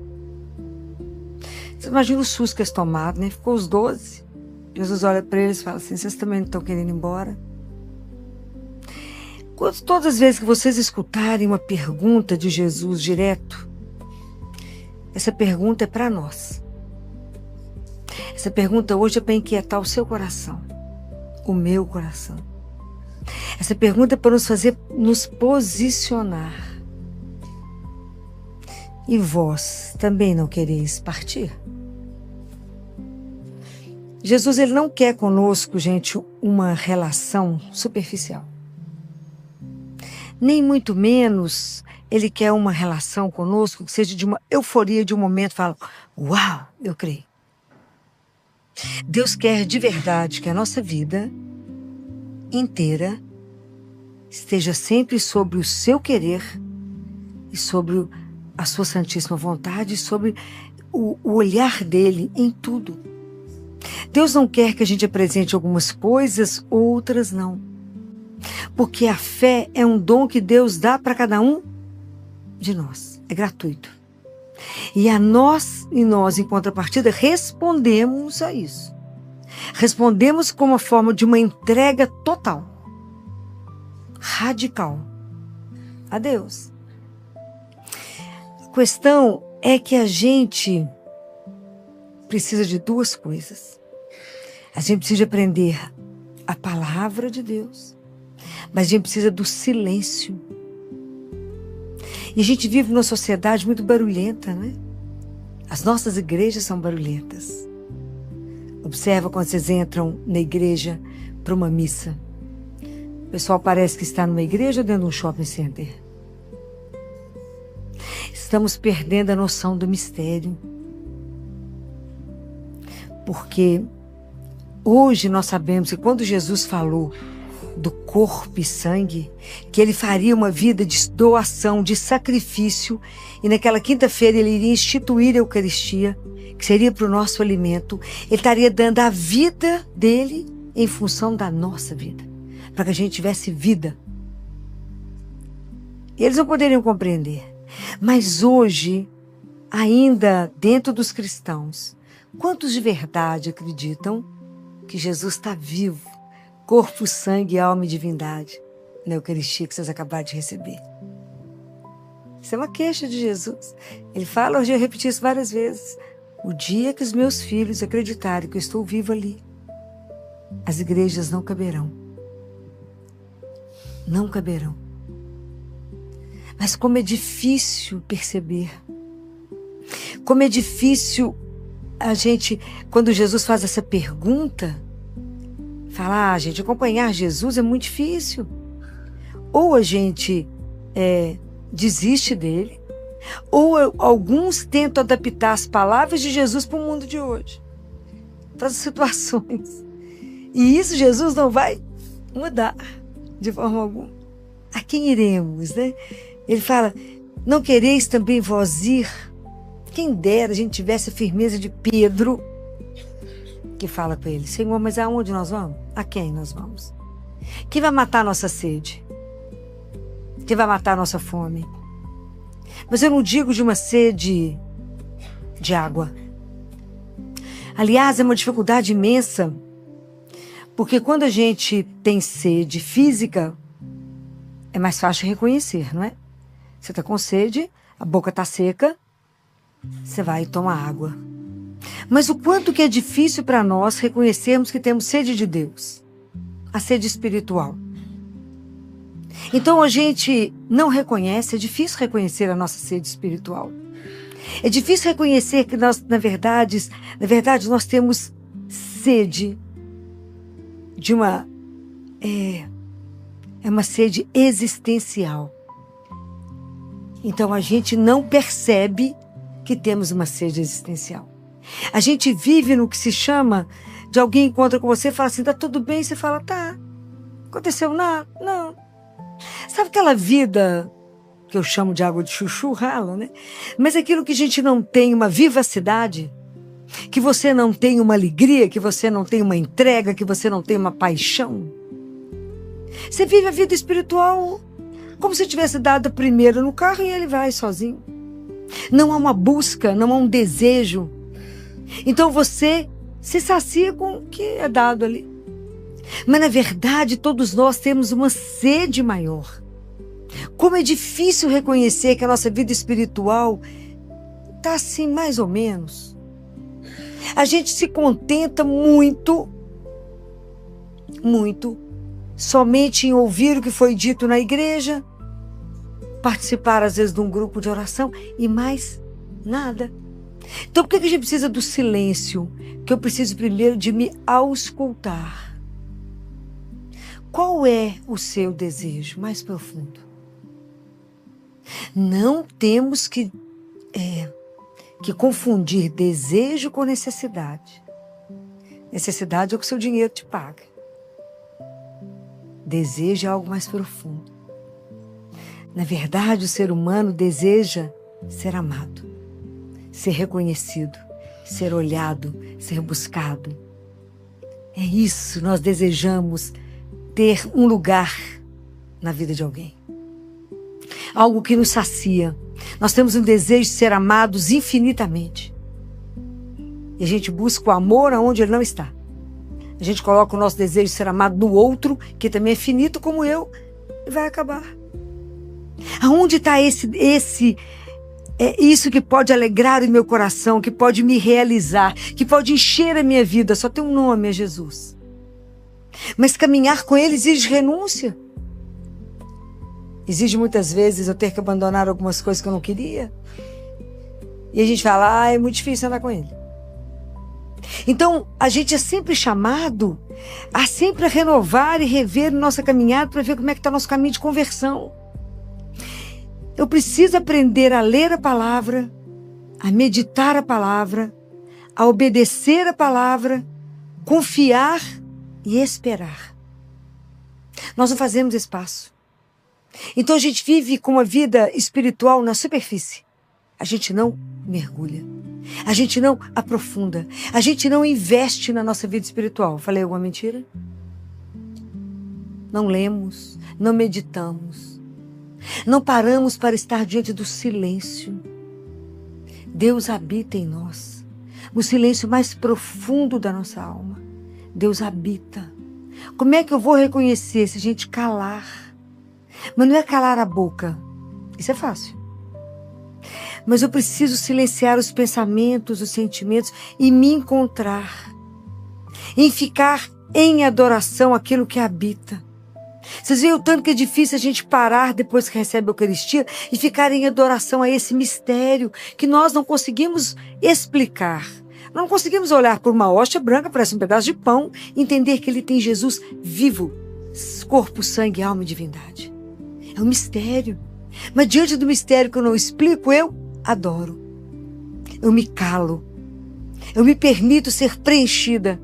Você imagina o susto que eles tomaram, né? Ficou os 12. Jesus olha para eles e fala assim: vocês também não estão querendo ir embora? Todas as vezes que vocês escutarem uma pergunta de Jesus direto, essa pergunta é para nós. Essa pergunta hoje é para inquietar o seu coração, o meu coração. Essa pergunta é para nos fazer nos posicionar. E vós também não quereis partir? Jesus, ele não quer conosco, gente, uma relação superficial. Nem muito menos ele quer uma relação conosco que seja de uma euforia de um momento, fala: uau, eu creio. Deus quer de verdade que a nossa vida inteira esteja sempre sobre o seu querer e sobre a sua santíssima vontade e sobre o olhar dele em tudo. Deus não quer que a gente apresente algumas coisas, outras não. Porque a fé é um dom que Deus dá para cada um de nós. É gratuito. E nós, em contrapartida, respondemos a isso. Respondemos como uma forma de uma entrega total, radical, a Deus. A questão é que a gente precisa de duas coisas. A gente precisa aprender a palavra de Deus, mas a gente precisa do silêncio. E a gente vive numa sociedade muito barulhenta, né? As nossas igrejas são barulhentas. Observa quando vocês entram na igreja para uma missa. O pessoal parece que está numa igreja ou dentro de um shopping center. Estamos perdendo a noção do mistério. Porque hoje nós sabemos que quando Jesus falou do corpo e sangue, que ele faria uma vida de doação, de sacrifício, e naquela quinta-feira ele iria instituir a Eucaristia, que seria para o nosso alimento. Ele estaria dando a vida dele em função da nossa vida, para que a gente tivesse vida. E eles não poderiam compreender. Mas hoje, ainda dentro dos cristãos, quantos de verdade acreditam que Jesus está vivo, corpo, sangue, alma e divindade, na Eucaristia que vocês acabaram de receber? Isso é uma queixa de Jesus. Ele fala, hoje eu repeti isso várias vezes: o dia que os meus filhos acreditarem que eu estou vivo ali, as igrejas não caberão. Não caberão. Mas como é difícil perceber. Como é difícil a gente, quando Jesus faz essa pergunta, falar, gente, acompanhar Jesus é muito difícil. Ou a gente desiste dele, ou alguns tentam adaptar as palavras de Jesus para o mundo de hoje, para as situações. E isso Jesus não vai mudar de forma alguma. A quem iremos, né? Ele fala, não quereis também vós ir? Quem dera a gente tivesse a firmeza de Pedro, que fala com ele, Senhor, mas aonde nós vamos? A quem nós vamos? Quem vai matar a nossa sede? Quem vai matar a nossa fome? Mas eu não digo de uma sede de água. Aliás, é uma dificuldade imensa, porque quando a gente tem sede física, é mais fácil reconhecer, não é? Você está com sede, a boca está seca, você vai tomar água. Mas o quanto que é difícil para nós reconhecermos que temos sede de Deus, a sede espiritual. Então a gente não reconhece, é difícil reconhecer a nossa sede espiritual. É difícil reconhecer que nós, na verdade, nós temos sede de uma é uma sede existencial. Então a gente não percebe que temos uma sede existencial. A gente vive no que se chama de alguém encontra com você e fala assim, tá tudo bem? Você fala, tá. Aconteceu nada? Não. Sabe aquela vida que eu chamo de água de chuchu, rala, né? Mas aquilo que a gente não tem uma vivacidade, que você não tem uma alegria, que você não tem uma entrega, que você não tem uma paixão. Você vive a vida espiritual como se tivesse dado primeiro no carro e ele vai sozinho. Não há uma busca, não há um desejo. Então você se sacia com o que é dado ali. Mas na verdade todos nós temos uma sede maior. Como é difícil reconhecer que a nossa vida espiritual está assim mais ou menos. A gente se contenta muito somente em ouvir o que foi dito na igreja, participar às vezes de um grupo de oração e mais nada. Então por que a gente precisa do silêncio? Que eu preciso primeiro de me auscultar. Qual é o seu desejo mais profundo? Não temos que confundir desejo com necessidade. Necessidade é o que o seu dinheiro te paga. Desejo é algo mais profundo. Na verdade, o ser humano deseja ser amado, ser reconhecido, ser olhado, ser buscado. É isso, nós desejamos ter um lugar na vida de alguém. Algo que nos sacia. Nós temos um desejo de ser amados infinitamente. E a gente busca o amor aonde ele não está. A gente coloca o nosso desejo de ser amado no outro, que também é finito como eu, e vai acabar. Aonde está isso que pode alegrar o meu coração, que pode me realizar, que pode encher a minha vida? Só tem um nome, é Jesus. Mas caminhar com ele exige renúncia. Exige muitas vezes eu ter que abandonar algumas coisas que eu não queria. E a gente fala, é muito difícil andar com ele. Então, a gente é sempre chamado a sempre renovar e rever nossa caminhada para ver como é que está nosso caminho de conversão. Eu preciso aprender a ler a palavra, a meditar a palavra, a obedecer a palavra, confiar e esperar. Nós não fazemos espaço. Então a gente vive com uma vida espiritual na superfície. A gente não mergulha. A gente não aprofunda. A gente não investe na nossa vida espiritual. Falei alguma mentira? Não lemos, não meditamos. Não paramos para estar diante do silêncio. Deus habita em nós. No silêncio mais profundo da nossa alma. Deus habita. Como é que eu vou reconhecer se a gente calar? Mas não é calar a boca. Isso é fácil. Mas eu preciso silenciar os pensamentos, os sentimentos e me encontrar. Em ficar em adoração àquilo que habita. Vocês veem o tanto que é difícil a gente parar depois que recebe a Eucaristia e ficar em adoração a esse mistério que nós não conseguimos explicar. Não conseguimos olhar por uma hóstia branca, parece um pedaço de pão, e entender que ele tem Jesus vivo, corpo, sangue, alma e divindade. É um mistério. Mas diante do mistério que eu não explico, eu adoro. Eu me calo. Eu me permito ser preenchida.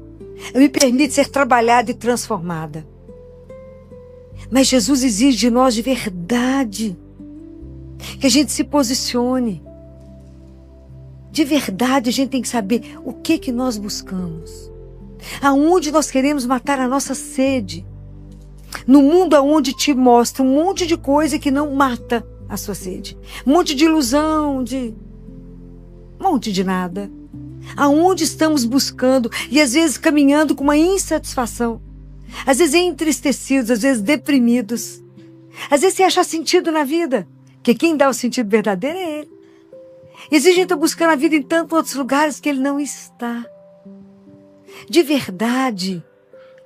Eu me permito ser trabalhada e transformada. Mas Jesus exige de nós de verdade que a gente se posicione. De verdade, a gente tem que saber o que nós buscamos. Aonde nós queremos matar a nossa sede. No mundo onde te mostra um monte de coisa que não mata a sua sede. Um monte de ilusão, um monte de nada. Aonde estamos buscando e às vezes caminhando com uma insatisfação. Às vezes entristecidos, às vezes deprimidos. Às vezes sem achar sentido na vida. Porque quem dá o sentido verdadeiro é Ele. E às vezes a gente está buscando a vida em tantos outros lugares que Ele não está. De verdade,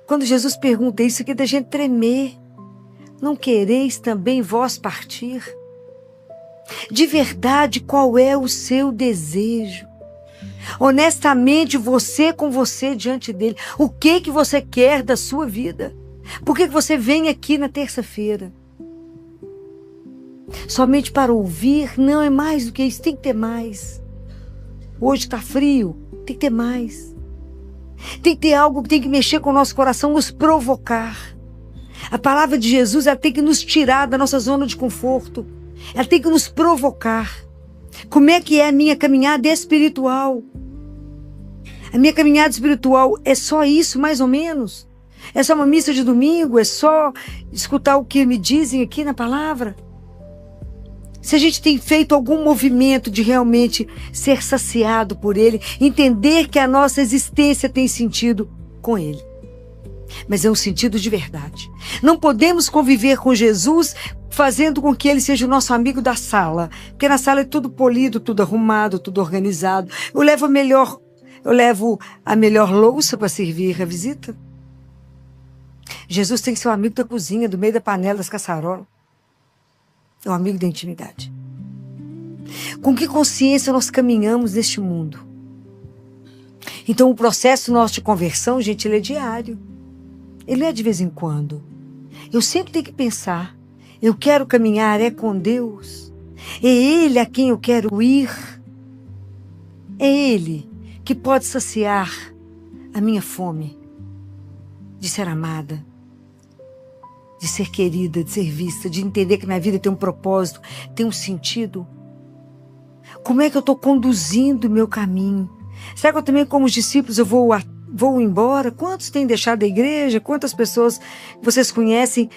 quando Jesus pergunta isso aqui, da gente tremer. Não quereis também vós partir? De verdade, qual é o seu desejo? honestamente você com você diante dele. O que você quer da sua vida? Por que você vem aqui na terça-feira? Somente para ouvir? Não, é mais do que isso, tem que ter mais. Hoje está frio, tem que ter mais. Tem que ter algo que tem que mexer com o nosso coração, nos provocar. A palavra de Jesus, ela tem que nos tirar da nossa zona de conforto. Ela tem que nos provocar. Como é que é a minha caminhada espiritual? A minha caminhada espiritual é só isso, mais ou menos? É só uma missa de domingo? É só escutar o que me dizem aqui na palavra? Se a gente tem feito algum movimento de realmente ser saciado por Ele, entender que a nossa existência tem sentido com Ele. Mas é um sentido de verdade. Não podemos conviver com Jesus fazendo com que Ele seja o nosso amigo da sala. Porque na sala é tudo polido, tudo arrumado, tudo organizado. Eu levo a melhor louça para servir a visita. Jesus tem que ser o amigo da cozinha, do meio da panela, das caçarolas. É o amigo da intimidade. Com que consciência nós caminhamos neste mundo? Então o processo nosso de conversão, gente, ele é diário. Ele não é de vez em quando. Eu sempre tenho que pensar, eu quero caminhar com Deus. É Ele a quem eu quero ir. É Ele que pode saciar a minha fome de ser amada, de ser querida, de ser vista, de entender que minha vida tem um propósito, tem um sentido. Como é que eu estou conduzindo o meu caminho? Será que eu também, como os discípulos, eu vou embora? Quantos têm deixado a igreja? Quantas pessoas vocês conhecem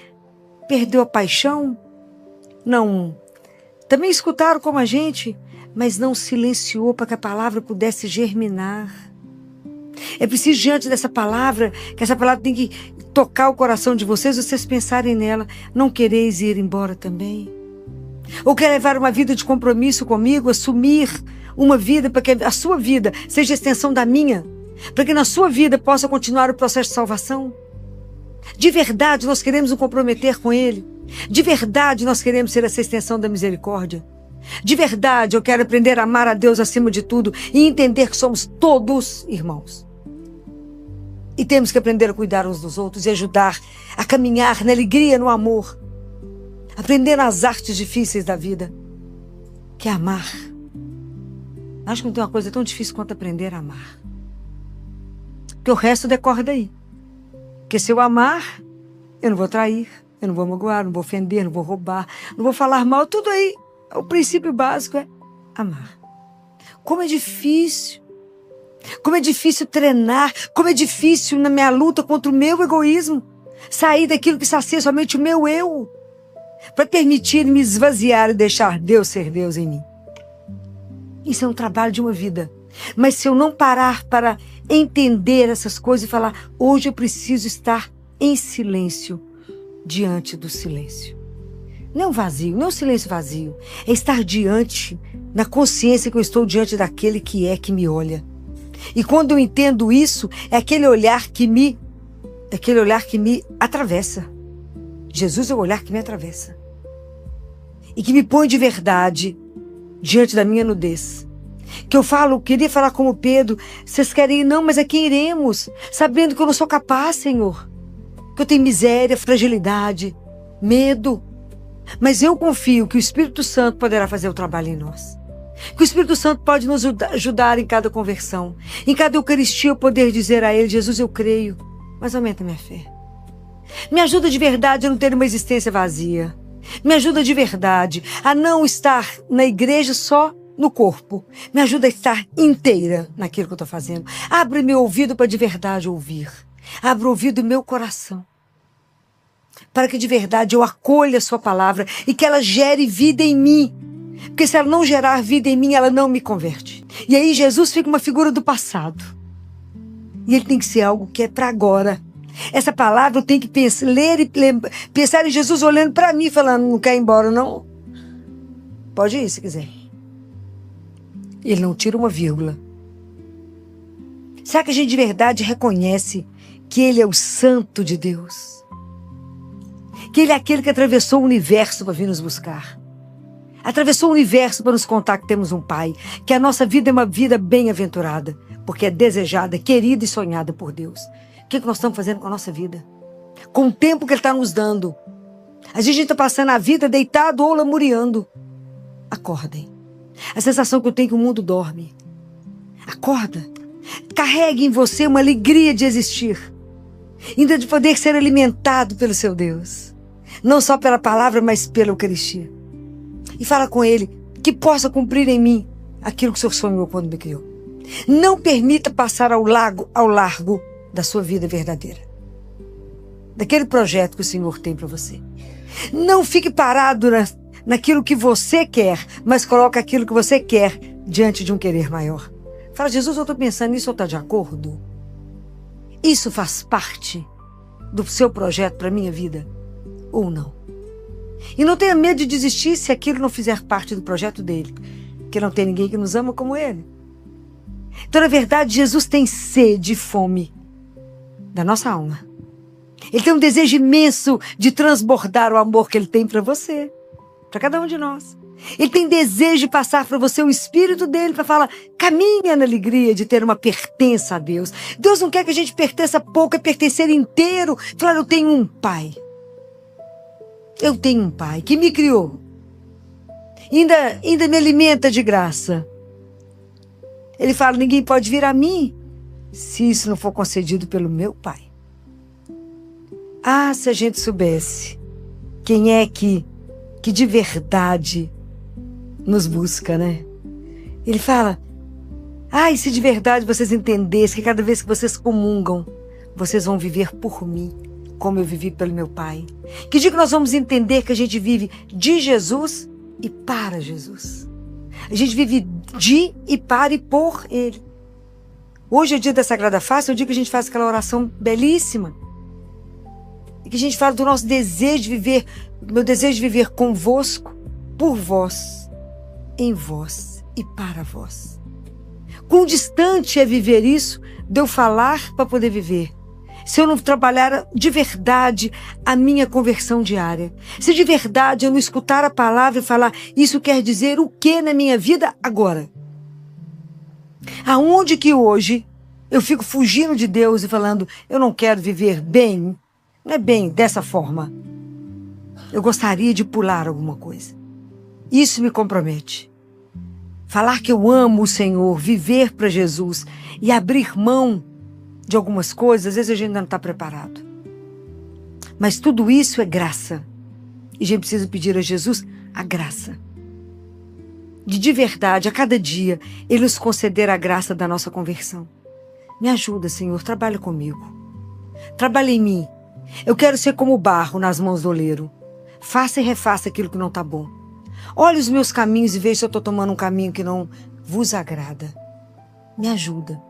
perdeu a paixão? Não. Também escutaram como a gente, mas não silenciou para que a palavra pudesse germinar. É preciso, diante dessa palavra, que essa palavra tem que tocar o coração de vocês pensarem nela. Não quereis ir embora também? Ou quer levar uma vida de compromisso comigo, assumir uma vida para que a sua vida seja a extensão da minha, para que na sua vida possa continuar o processo de salvação? De verdade nós queremos nos comprometer com Ele? De verdade nós queremos ser essa extensão da misericórdia? De verdade eu quero aprender a amar a Deus acima de tudo e entender que somos todos irmãos? E temos que aprender a cuidar uns dos outros e ajudar a caminhar na alegria, no amor. Aprender nas artes difíceis da vida, que é amar. Acho que não tem uma coisa tão difícil quanto aprender a amar. Porque o resto decorre daí. Porque se eu amar, eu não vou trair, eu não vou magoar, não vou ofender, não vou roubar, não vou falar mal, tudo aí. O princípio básico é amar. Como é difícil. Como é difícil treinar, como é difícil na minha luta contra o meu egoísmo, sair daquilo que sacia somente o meu eu, para permitir me esvaziar e deixar Deus ser Deus em mim. Isso é um trabalho de uma vida. Mas se eu não parar para entender essas coisas e falar, hoje eu preciso estar em silêncio diante do silêncio. Não vazio, não silêncio vazio. É estar diante, na consciência que eu estou diante daquele que me olha. E quando eu entendo isso, é aquele olhar que me atravessa. Jesus é o olhar que me atravessa. E que me põe de verdade diante da minha nudez. Que eu queria falar como Pedro, vocês querem ir? Não, mas aqui iremos, sabendo que eu não sou capaz, Senhor. Que eu tenho miséria, fragilidade, medo. Mas eu confio que o Espírito Santo poderá fazer o trabalho em nós. Que o Espírito Santo pode nos ajudar em cada conversão. Em cada Eucaristia eu poder dizer a Ele, Jesus, eu creio, mas aumenta minha fé. Me ajuda de verdade a não ter uma existência vazia. Me ajuda de verdade a não estar na igreja só no corpo. Me ajuda a estar inteira naquilo que eu estou fazendo. Abre meu ouvido para de verdade ouvir. Abre o ouvido do meu coração, para que de verdade eu acolha a sua palavra e que ela gere vida em mim. Porque se ela não gerar vida em mim, ela não me converte. E aí Jesus fica uma figura do passado. E ele tem que ser algo que é para agora. Essa palavra eu tenho que ler e pensar em Jesus olhando para mim, falando, não quer ir embora, não? Pode ir se quiser. Ele não tira uma vírgula. Será que a gente de verdade reconhece que Ele é o Santo de Deus? Que Ele é aquele que atravessou o universo para vir nos buscar? Atravessou o universo para nos contar que temos um Pai, que a nossa vida é uma vida bem-aventurada, porque é desejada, querida e sonhada por Deus. O que nós estamos fazendo com a nossa vida? Com o tempo que Ele está nos dando. A gente está passando a vida deitado ou lamuriando. Acordem. A sensação que eu tenho é que o mundo dorme. Acorda. Carregue em você uma alegria de existir. Ainda de poder ser alimentado pelo seu Deus. Não só pela palavra, mas pela Eucaristia. E fala com Ele que possa cumprir em mim aquilo que o Senhor sonhou quando me criou. Não permita passar ao largo da sua vida verdadeira. Daquele projeto que o Senhor tem para você. Não fique parado naquilo que você quer, mas coloque aquilo que você quer diante de um querer maior. Fala, Jesus, eu estou pensando nisso, eu estou de acordo? Isso faz parte do seu projeto para a minha vida? Ou não? E não tenha medo de desistir se aquilo não fizer parte do projeto dele. Porque não tem ninguém que nos ama como ele. Então, na verdade, Jesus tem sede e fome da nossa alma. Ele tem um desejo imenso de transbordar o amor que Ele tem para você, para cada um de nós. Ele tem desejo de passar para você o Espírito dele para falar, caminha na alegria de ter uma pertença a Deus. Deus não quer que a gente pertença pouco, é pertencer inteiro. Falar, eu tenho um Pai. Eu tenho um Pai que me criou. Ainda me alimenta de graça. Ele fala, ninguém pode vir a mim se isso não for concedido pelo meu Pai. Ah, se a gente soubesse quem é que de verdade nos busca, né? Ele fala, e se de verdade vocês entendessem que cada vez que vocês comungam, vocês vão viver por mim, como eu vivi pelo meu Pai. Que dia que nós vamos entender que a gente vive de Jesus e para Jesus. A gente vive de e para e por Ele. Hoje é o dia da Sagrada Face, é o dia que a gente faz aquela oração belíssima. E que a gente fala do nosso desejo de viver, meu desejo de viver convosco, por vós, em vós e para vós. Quão distante é viver isso de eu falar para poder viver. Se eu não trabalhar de verdade a minha conversão diária. Se de verdade eu não escutar a palavra e falar, isso quer dizer o que na minha vida agora? Aonde que hoje eu fico fugindo de Deus e falando, eu não quero viver bem, não é bem dessa forma. Eu gostaria de pular alguma coisa. Isso me compromete. Falar que eu amo o Senhor, viver para Jesus e abrir mão de algumas coisas, às vezes a gente ainda não está preparado. Mas tudo isso é graça. E a gente precisa pedir a Jesus a graça. De verdade, a cada dia, Ele nos conceder a graça da nossa conversão. Me ajuda, Senhor, trabalha comigo. Trabalha em mim. Eu quero ser como o barro nas mãos do oleiro. Faça e refaça aquilo que não está bom. Olhe os meus caminhos e veja se eu estou tomando um caminho que não vos agrada. Me ajuda.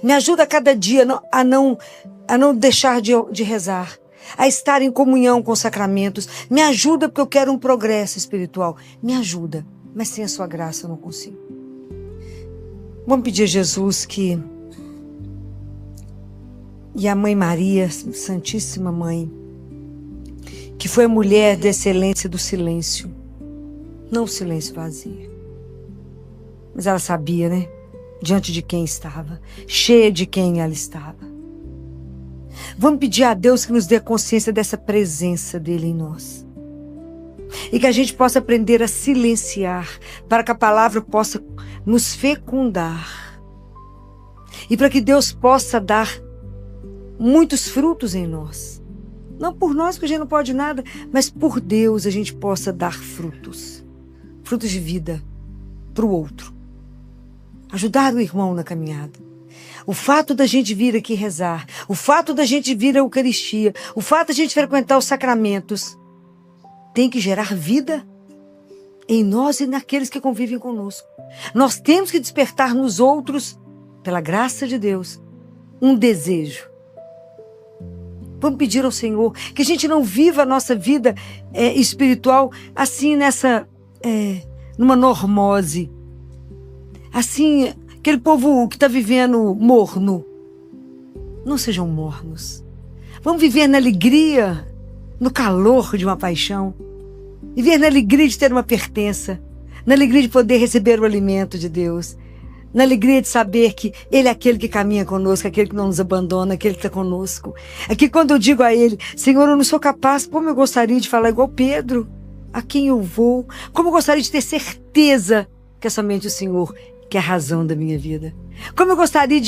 Me ajuda a cada dia a não deixar de rezar. A estar em comunhão com os sacramentos. Me ajuda porque eu quero um progresso espiritual. Me ajuda. Mas sem a sua graça eu não consigo. Vamos pedir a Jesus e a Mãe Maria, Santíssima Mãe, que foi a mulher da excelência do silêncio. Não o silêncio vazio. Mas ela sabia, né? Diante de quem estava. Cheia de quem ela estava. Vamos pedir a Deus que nos dê a consciência dessa presença dele em nós. E que a gente possa aprender a silenciar, para que a palavra possa nos fecundar. E para que Deus possa dar muitos frutos em nós. Não por nós, porque a gente não pode nada, mas por Deus a gente possa dar frutos. Frutos de vida para o outro. Ajudar o irmão na caminhada. O fato da gente vir aqui rezar, o fato da gente vir à Eucaristia, o fato da gente frequentar os sacramentos, tem que gerar vida em nós e naqueles que convivem conosco. Nós temos que despertar nos outros, pela graça de Deus, um desejo. Vamos pedir ao Senhor que a gente não viva a nossa vida espiritual assim numa normose. Assim, aquele povo que está vivendo morno. Não sejam mornos. Vamos viver na alegria, no calor de uma paixão. Viver na alegria de ter uma pertença. na alegria de poder receber o alimento de Deus, na alegria de saber que Ele é aquele que caminha conosco, aquele que não nos abandona, aquele que está conosco. É que quando eu digo a Ele, Senhor, eu não sou capaz, como eu gostaria de falar igual Pedro, a quem eu vou, como eu gostaria de ter certeza que é somente o Senhor que é a razão da minha vida. Como eu gostaria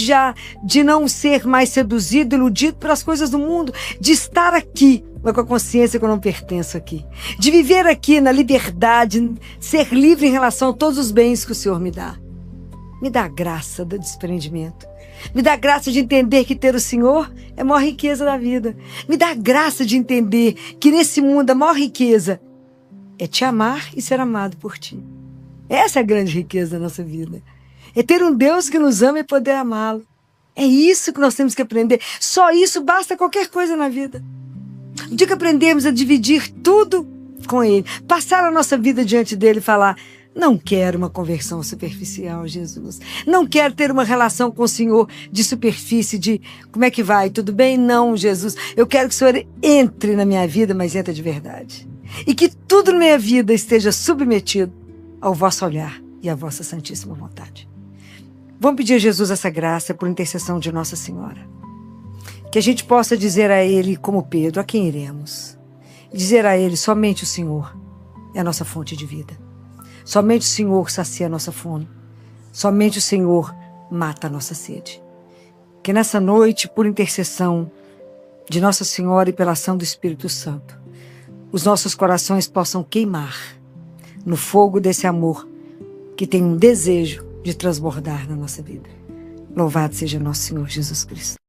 de não ser mais seduzido, iludido pelas coisas do mundo, de estar aqui, mas com a consciência que eu não pertenço aqui. De viver aqui na liberdade, ser livre em relação a todos os bens que o Senhor me dá. Me dá a graça do desprendimento. Me dá a graça de entender que ter o Senhor é a maior riqueza da vida. Me dá a graça de entender que nesse mundo a maior riqueza é te amar e ser amado por ti. Essa é a grande riqueza da nossa vida. É ter um Deus que nos ama e poder amá-lo. É isso que nós temos que aprender. Só isso basta qualquer coisa na vida. O dia que aprendermos a dividir tudo com Ele, passar a nossa vida diante dEle e falar: não quero uma conversão superficial, Jesus. Não quero ter uma relação com o Senhor de superfície, de como é que vai, tudo bem? Não, Jesus. Eu quero que o Senhor entre na minha vida, mas entre de verdade. E que tudo na minha vida esteja submetido ao vosso olhar e à vossa santíssima vontade. Vamos pedir a Jesus essa graça por intercessão de Nossa Senhora. Que a gente possa dizer a Ele, como Pedro, a quem iremos? Dizer a Ele, somente o Senhor é a nossa fonte de vida. Somente o Senhor sacia a nossa fome. Somente o Senhor mata a nossa sede. Que nessa noite, por intercessão de Nossa Senhora e pela ação do Espírito Santo, os nossos corações possam queimar no fogo desse amor que tem um desejo de transbordar na nossa vida. Louvado seja nosso Senhor Jesus Cristo.